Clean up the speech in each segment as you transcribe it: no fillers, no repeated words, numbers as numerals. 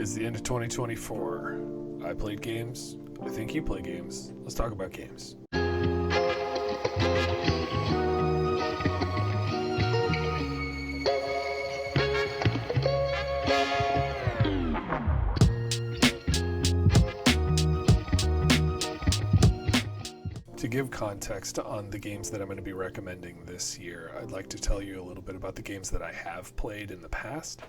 It's the end of 2024. I played games. I think you play games. Let's talk about games. To give context on the games that I'm going to be recommending this year, I'd like to tell you a little bit about the games that I have played in the past.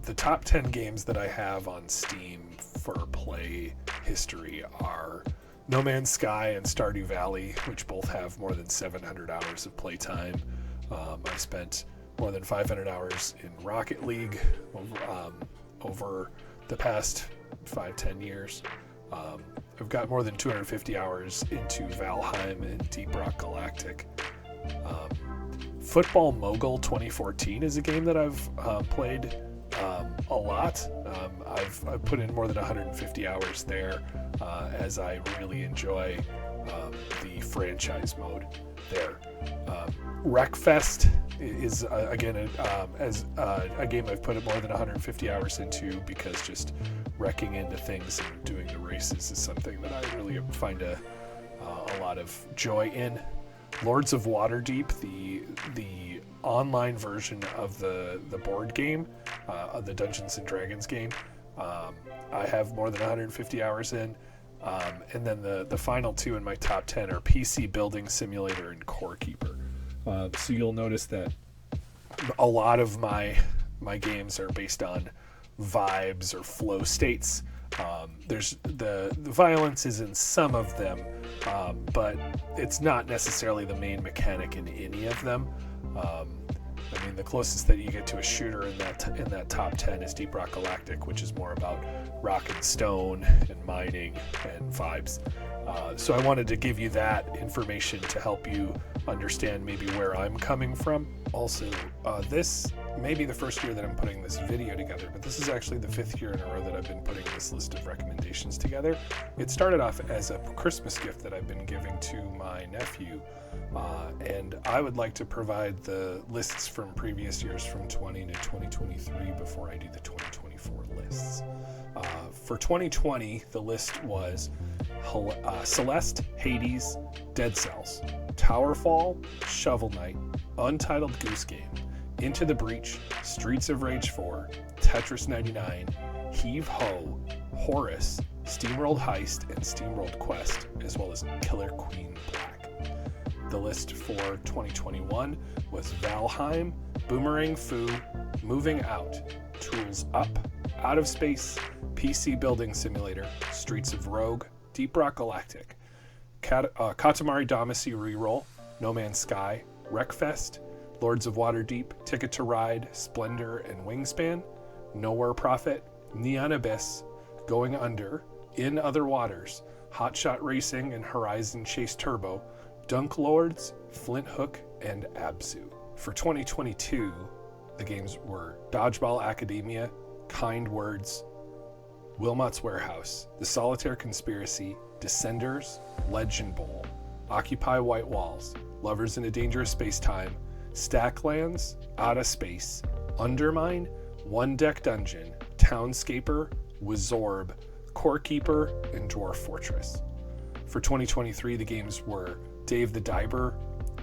The top 10 games that I have on Steam for play history are No Man's Sky and Stardew Valley, which both have more than 700 hours of playtime. I spent more than 500 hours in Rocket League over the past 5-10 years. I've got more than 250 hours into Valheim and Deep Rock Galactic. Football Mogul 2014 is a game that I've played a lot. I've put in more than 150 hours there as I really enjoy the franchise mode there. Wreckfest is again a game I've put more than 150 hours into because just wrecking into things and doing the races is something that I really find a lot of joy in. Lords of Waterdeep, the online version of the board game, of the Dungeons and Dragons game, I have more than 150 hours in. And then the final two in my top 10 are PC Building Simulator and Core Keeper. So you'll notice that a lot of my games are based on vibes or flow states. There's the violence is in some of them, but it's not necessarily the main mechanic in any of them. I mean, the closest that you get to a shooter in that top 10 is Deep Rock Galactic, which is more about rock and stone and mining and vibes. So I wanted to give you that information to help you understand maybe where I'm coming from. Also, this may be the first year that I'm putting this video together, but this is actually the 5th year in a row that I've been putting this list of recommendations together. It started off as a Christmas gift that I've been giving to my nephew, and I would like to provide the lists from previous years from 20 to 2023 before I do the 2024 lists. For 2020, the list was Celeste, Hades, Dead Cells, Towerfall, Shovel Knight, Untitled Goose Game, Into the Breach, Streets of Rage 4, Tetris 99, Heave Ho, Horus, SteamWorld Heist, and SteamWorld Quest, as well as Killer Queen Black. The list for 2021 was Valheim, Boomerang Fu, Moving Out, Tools Up, Out of Space, PC Building Simulator, Streets of Rogue, Deep Rock Galactic, Katamari Damacy Reroll, No Man's Sky, Wreckfest, Lords of Waterdeep, Ticket to Ride, Splendor and Wingspan, Nowhere Prophet, Neon Abyss, Going Under, In Other Waters, Hotshot Racing and Horizon Chase Turbo, Dunk Lords, Flint Hook, and Abzu. For 2022, the games were Dodgeball Academia, Kind Words, Wilmot's Warehouse, The Solitaire Conspiracy, Descenders, Legend Bowl, Occupy White Walls, Lovers in a Dangerous Space-Time, Stacklands, Out of Space, Undermine, One Deck Dungeon, Townscaper, Wizorb, Core Keeper, and Dwarf Fortress. For 2023, the games were Dave the Diver,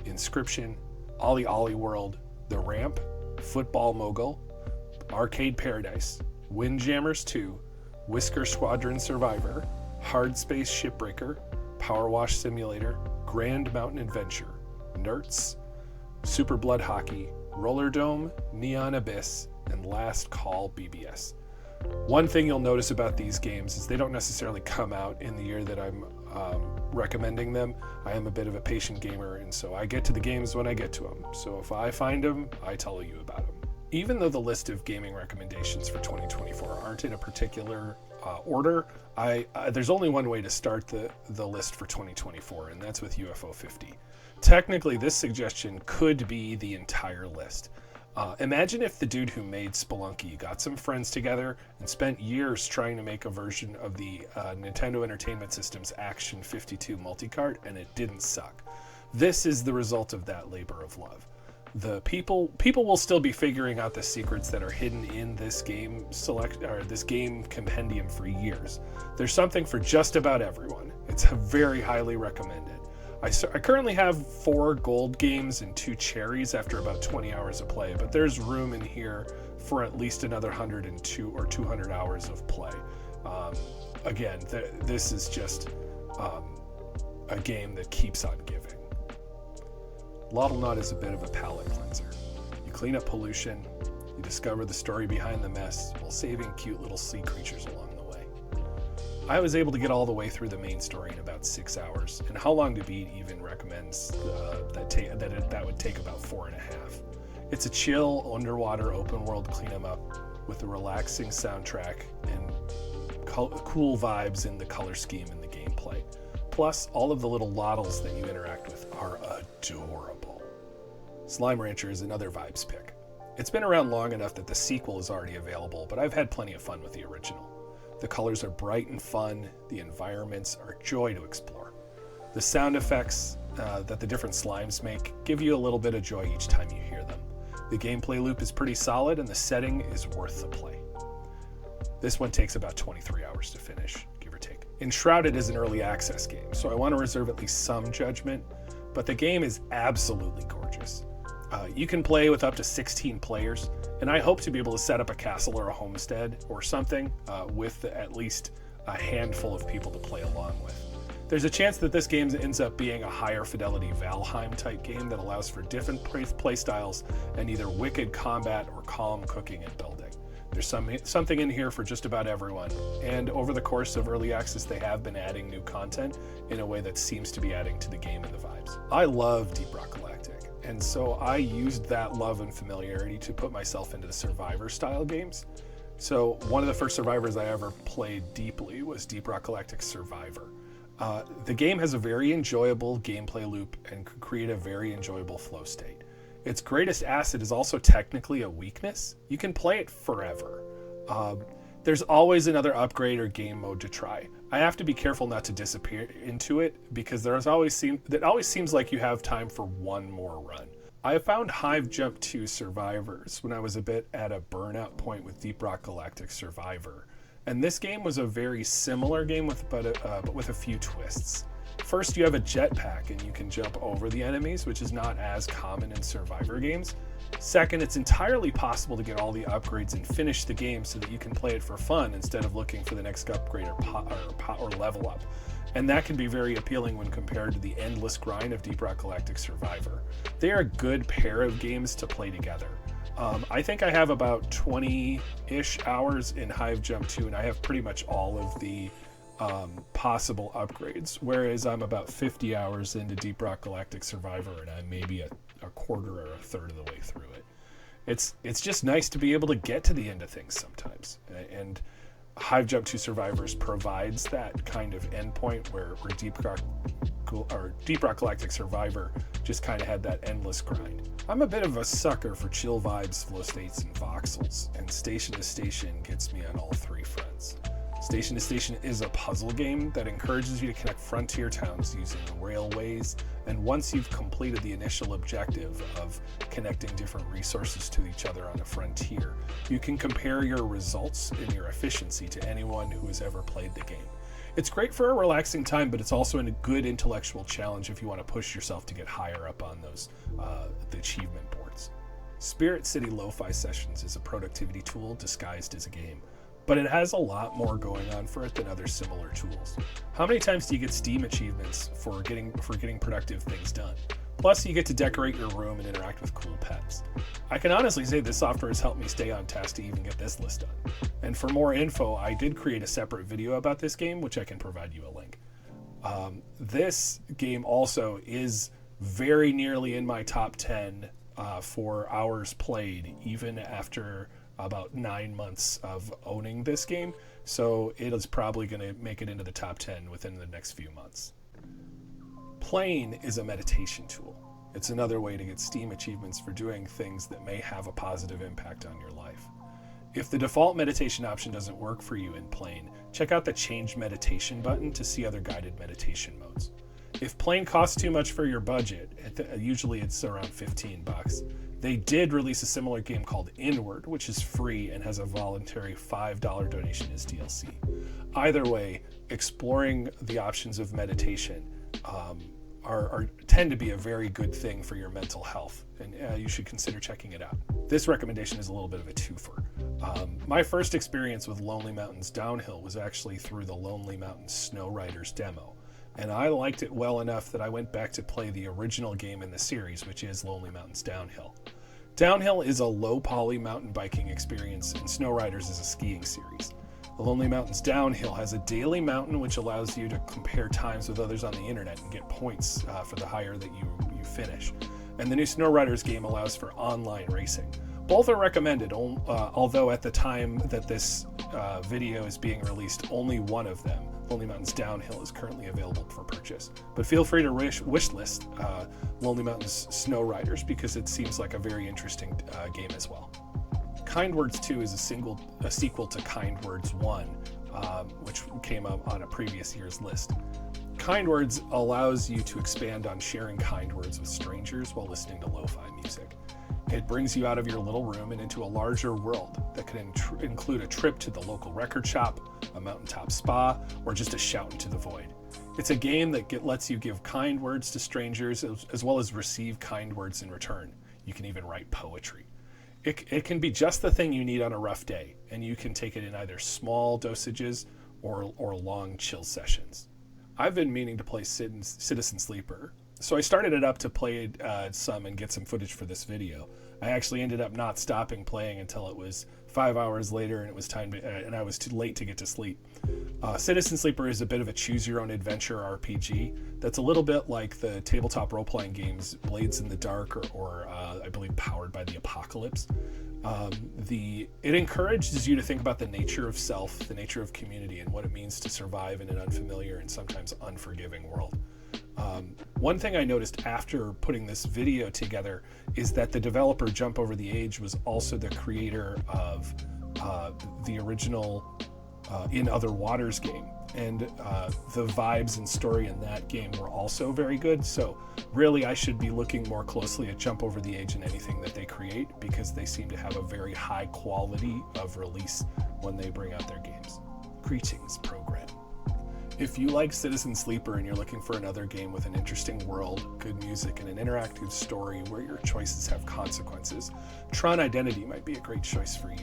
Inscryption, Olli World, The Ramp, Football Mogul, Arcade Paradise, Windjammers 2, Whisker Squadron Survivor, Hardspace Shipbreaker, Power Wash Simulator, Grand Mountain Adventure, Nerts, Super Blood Hockey, Rollerdrome, Neon Abyss, and Last Call BBS. One thing you'll notice about these games is they don't necessarily come out in the year that I'm recommending them. I am a bit of a patient gamer, and so I get to the games when I get to them. So if I find them, I tell you about them. Even though the list of gaming recommendations for 2024 aren't in a particular order, there's only one way to start the list for 2024, and that's with UFO 50. Technically, this suggestion could be the entire list. Imagine if the dude who made Spelunky got some friends together and spent years trying to make a version of the Nintendo Entertainment System's Action 52 multicart, and it didn't suck. This is the result of that labor of love. the people will still be figuring out the secrets that are hidden in this game this game compendium for years. There's something for just about everyone. It's very highly recommended. I currently have 4 gold games and 2 cherries after about 20 hours of play, but there's room in here for at least another 102 or 200 hours of play. Again, this is just a game that keeps on giving. Lottlenot is a bit of a palate cleanser. You clean up pollution, you discover the story behind the mess while saving cute little sea creatures along the way. I was able to get all the way through the main story in about 6 hours, and How Long to Beat even recommends that would take about 4.5. It's a chill, underwater, open world clean 'em up with a relaxing soundtrack and cool vibes in the color scheme and the gameplay. Plus, all of the little lottles that you interact with are adorable. Slime Rancher is another vibes pick. It's been around long enough that the sequel is already available, but I've had plenty of fun with the original. The colors are bright and fun, the environments are a joy to explore. The sound effects that the different slimes make give you a little bit of joy each time you hear them. The gameplay loop is pretty solid and the setting is worth the play. This one takes about 23 hours to finish, give or take. Enshrouded is an early access game, so I want to reserve at least some judgment, but the game is absolutely gorgeous. You can play with up to 16 players, and I hope to be able to set up a castle or a homestead or something with at least a handful of people to play along with. There's a chance that this game ends up being a higher fidelity Valheim type game that allows for different play styles and either wicked combat or calm cooking and building. There's something in here for just about everyone, and over the course of early access they have been adding new content in a way that seems to be adding to the game and the vibes. I love Deep Rock Galactic, and so I used that love and familiarity to put myself into the Survivor style games. So one of the first Survivors I ever played deeply was Deep Rock Galactic Survivor. The game has a very enjoyable gameplay loop and could create a very enjoyable flow state. Its greatest asset is also technically a weakness. You can play it forever. There's always another upgrade or game mode to try. I have to be careful not to disappear into it because it always seems like you have time for one more run. I found Hive Jump 2 Survivors when I was a bit at a burnout point with Deep Rock Galactic Survivor. And this game was a very similar game but with a few twists. First, you have a jetpack and you can jump over the enemies, which is not as common in Survivor games. Second, it's entirely possible to get all the upgrades and finish the game so that you can play it for fun instead of looking for the next upgrade or level up. And that can be very appealing when compared to the endless grind of Deep Rock Galactic Survivor. They are a good pair of games to play together. I think I have about 20-ish hours in Hive Jump 2, and I have pretty much all of the possible upgrades, whereas I'm about 50 hours into Deep Rock Galactic Survivor, and I'm maybe a quarter or a third of the way through it. It's just nice to be able to get to the end of things sometimes, and Hive Jump 2 Survivors provides that kind of endpoint where Deep Rock Galactic Survivor just kind of had that endless grind. I'm a bit of a sucker for chill vibes, flow states, and voxels, and Station to Station gets me on all 3 fronts. Station to Station is a puzzle game that encourages you to connect frontier towns using railways, and once you've completed the initial objective of connecting different resources to each other on a frontier, you can compare your results and your efficiency to anyone who has ever played the game. It's great for a relaxing time, but it's also a good intellectual challenge if you want to push yourself to get higher up on those the achievement boards. Spirit City Lo-Fi Sessions is a productivity tool disguised as a game, but it has a lot more going on for it than other similar tools. How many times do you get Steam achievements for getting productive things done? Plus, you get to decorate your room and interact with cool pets. I can honestly say this software has helped me stay on task to even get this list done. And for more info, I did create a separate video about this game, which I can provide you a link. This game also is very nearly in my top 10 for hours played, even after about 9 months of owning this game. So it is probably going to make it into the top 10 within the next few months. Plane is a meditation tool. It's another way to get Steam achievements for doing things that may have a positive impact on your life. If the default meditation option doesn't work for you in Plane, check out the Change Meditation button to see other guided meditation modes. If Plane costs too much for your budget, usually it's around $15, They did release a similar game called Inward, which is free and has a voluntary $5 donation as DLC. Either way, exploring the options of meditation tend to be a very good thing for your mental health, and you should consider checking it out. This recommendation is a little bit of a twofer. My first experience with Lonely Mountains Downhill was actually through the Lonely Mountains Snow Riders demo, and I liked it well enough that I went back to play the original game in the series, which is Lonely Mountains Downhill. Downhill is a low-poly mountain biking experience, and Snow Riders is a skiing series. The Lonely Mountains Downhill has a daily mountain which allows you to compare times with others on the internet and get points for the higher that you finish. And the new Snow Riders game allows for online racing. Both are recommended, although at the time that this video is being released, only one of them, Lonely Mountains Downhill, is currently available for purchase. But feel free to wishlist Lonely Mountains Snow Riders because it seems like a very interesting game as well. Kind Words 2 is a sequel to Kind Words 1, which came up on a previous year's list. Kind Words allows you to expand on sharing kind words with strangers while listening to lo-fi music. It brings you out of your little room and into a larger world that can include a trip to the local record shop, a mountaintop spa, or just a shout into the void. It's a game that lets you give kind words to strangers as well as receive kind words in return. You can even write poetry. It can be just the thing you need on a rough day, and you can take it in either small dosages or long chill sessions. I've been meaning to play Citizen Sleeper, so I started it up to play some and get some footage for this video. I actually ended up not stopping playing until it was 5 hours later and it was time to, and I was too late to get to sleep. Citizen Sleeper is a bit of a choose-your-own-adventure RPG that's a little bit like the tabletop role-playing games Blades in the Dark or I believe Powered by the Apocalypse. It encourages you to think about the nature of self, the nature of community, and what it means to survive in an unfamiliar and sometimes unforgiving world. One thing I noticed after putting this video together is that the developer Jump Over the Age was also the creator of the original In Other Waters game, and the vibes and story in that game were also very good. So really I should be looking more closely at Jump Over the Age in anything that they create, because they seem to have a very high quality of release when they bring out their games. Greetings, program. If you like Citizen Sleeper and you're looking for another game with an interesting world, good music, and an interactive story where your choices have consequences, Tron Identity might be a great choice for you.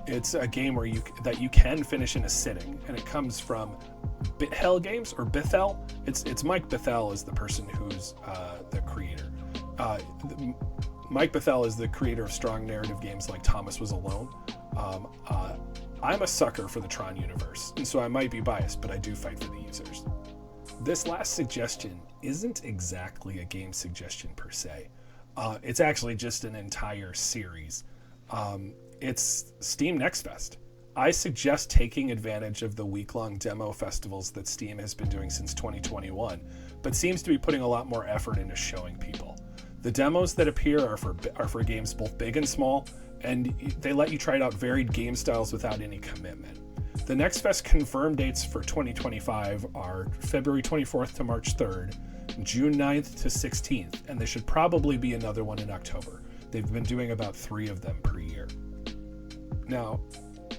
It's a game that you can finish in a sitting, and it comes from Bithell Games, or Bithell. It's Mike Bithell is the person who's the creator. Mike Bithell is the creator of strong narrative games like Thomas Was Alone. I'm a sucker for the Tron universe, and so I might be biased, but I do fight for the users. This last suggestion isn't exactly a game suggestion per se. It's actually just an entire series. It's Steam Next Fest. I suggest taking advantage of the week-long demo festivals that Steam has been doing since 2021, but seems to be putting a lot more effort into showing people. The demos that appear are for games both big and small, and they let you try out varied game styles without any commitment. The Next Fest confirmed dates for 2025 are February 24th to March 3rd, June 9th to 16th, and there should probably be another one in October. They've been doing about 3 of them per year. Now,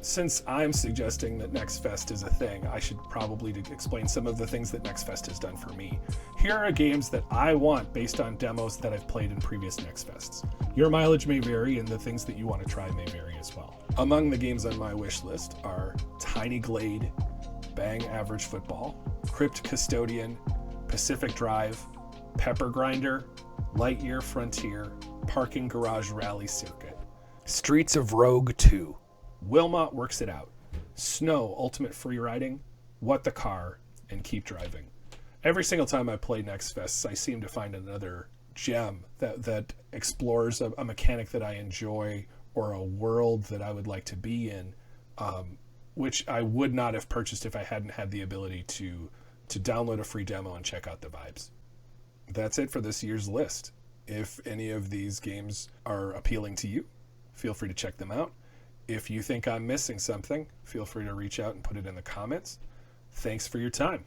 since I'm suggesting that Next Fest is a thing, I should probably explain some of the things that Next Fest has done for me. Here are games that I want based on demos that I've played in previous Next Fests. Your mileage may vary, and the things that you want to try may vary as well. Among the games on my wish list are Tiny Glade, Bang Average Football, Crypt Custodian, Pacific Drive, Pepper Grinder, Lightyear Frontier, Parking Garage Rally Circuit, Streets of Rogue 2, Wilmot Works It Out, Snow Ultimate Freeriding, What the Car, and Keep Driving. Every single time I play Next Fest, I seem to find another gem that explores a mechanic that I enjoy or a world that I would like to be in, which I would not have purchased if I hadn't had the ability to download a free demo and check out the vibes. That's it for this year's list. If any of these games are appealing to you, feel free to check them out. If you think I'm missing something, feel free to reach out and put it in the comments. Thanks for your time.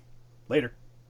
Later.